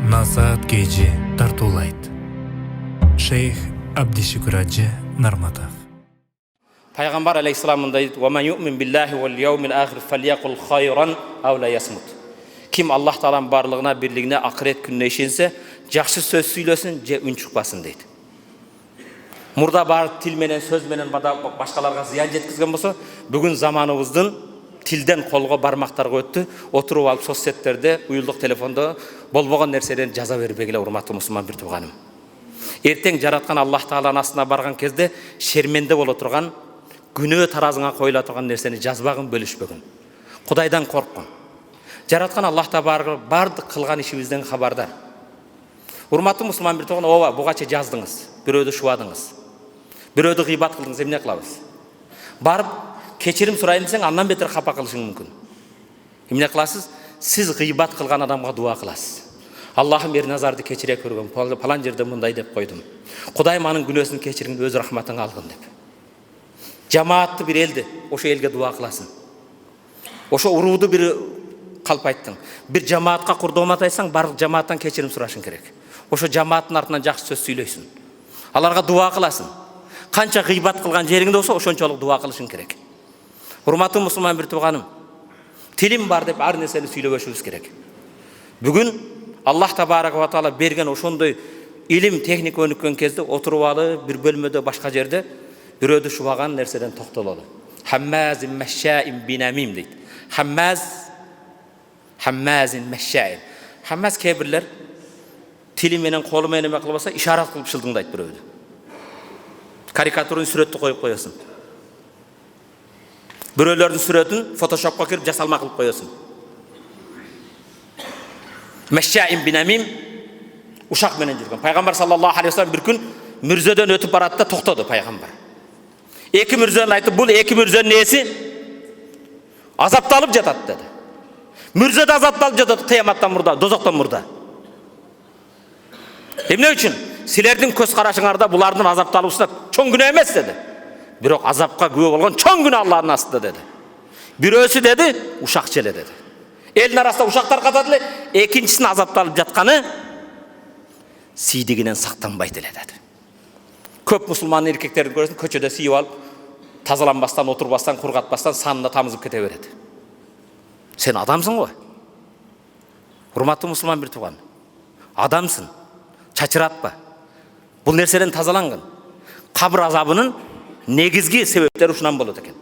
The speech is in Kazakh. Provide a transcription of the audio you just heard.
Насаат Кejи тартуулайт. Шейх Абдишүкүр Ажы Нарматов. Пайғамбар алейхиссалам мындай дейді: "Ва ман юъмин биллахи вал яумил ахир фальяқул хайран ау ла ясмут." Ким Аллах Тааланың барлығына, бірлігіне, ақырет күніне ішенсе, жақсы сөз сөйлесін, же үн шықпасын дейді. Мұрда бар тілменен, сөзменен башқаларға зиян жеткізген болса, бүгін заманымыздың тілден қолға бармақтарға өтті, отырып алып соцсеттерде, уюлдық телефонда болбаған нәрселерін жаза бербегіле, урматтуу мұсылман бір туғаным. Ертең жаратқан Аллах Тааланың астына барған кезде шерменде бола тұрған, күнөө таразыңа қойыла тұрған нәрсені жазбағын, бөлішпегін. Құдайдан қорққын. Жаратқан Аллах Таала бардық қылған ішімізден хабардар. Урматтуу мұсылман бір туған, ова, бұғача жаздыңыз, біреуді шуадыңыз, біреуді ғибат қылдыңыз, емне қылабыз? Барып кешірім сұрайын десең, андан бетер қапа қылышың мүмкін. Емне қыласыз? Сіз ғибат қылған адамға дуа қыласыз. Аллахым ер назарды кешіре көрген, палан жерде мұндай деп қойдым. Құдай маның күнәсін кешіргін, өз рахматын алғын деп. Жамаатты бір елді, ошо елге дуа қыласың. Ошо уруды бір қалп айттың. Бір жамаатқа құрдомат айтсаң, барлық жамааттан кешірім сұрашың керек. Ошо жамааттың артынан жақсы сөз сөйлейсің. Аларға дуа қыласың. Қанша ғибат қылған жеріңде болса, ошончолук дуа қылышың керек. Урматтуу мұсылман бір туғаным, тілім бар деп ар нерсени сүйлөбөшүбүз керек. Бүгін Аллах Табарака ва Таала берген ошондой илим техника өнүккөн кезде отуруп алып бир бөлмөдө башка жерде бирөөдү шубаган нерседен токтололу. Хаммазин машшаин бинамим дейт. Хаммазин машшаин. Хаммаз кебирлер тили менен колу менен эме кылбаса ишарат кылып шылдыңдайт бирөөдү. Карикатурун сүрөттү коюп коесуң. Бирөөлөрдүн сүрөтүн фотошопко кирип жасалма кылып коесуң. Машшаин бинамим ушак менен жүргөн. Пайгамбар саллаллаху алейхи вассалам бир күн мүрзөдөн өтүп баратты, токтоду пайгамбар. Эки мүрзөнү айтып, бул эки мүрзөнүн ээси азапталып жатат деди. Мүрзө да азапталып жатат кыяматтан мурда, дозоктон мурда. Эмне үчүн? Силердин көз карашыңарда булардын азапталуусуна чоң күнөө эмес деди. Бирок азапка күбө болгон чоң күнөө Аллахтын астында деди. Бирөөсү деди, ушак челе деди. Элдин арасында ушактар катат эле, экинчисинин азапталып жатканы сийдигинен сактанбайт эле деди. Көп мусулман эркектерди көрөсүң, көчөдө сийип алып, тазаланбастан, отурбастан, кургатпастан санына тамызып кете берет. Сен адамсың го. Урматтуу мусулман бир туган. Адамсың. Чачыратпа. Бул нерседен тазалангын. Кабыр азабынын негизги себептери ушунан болот экен.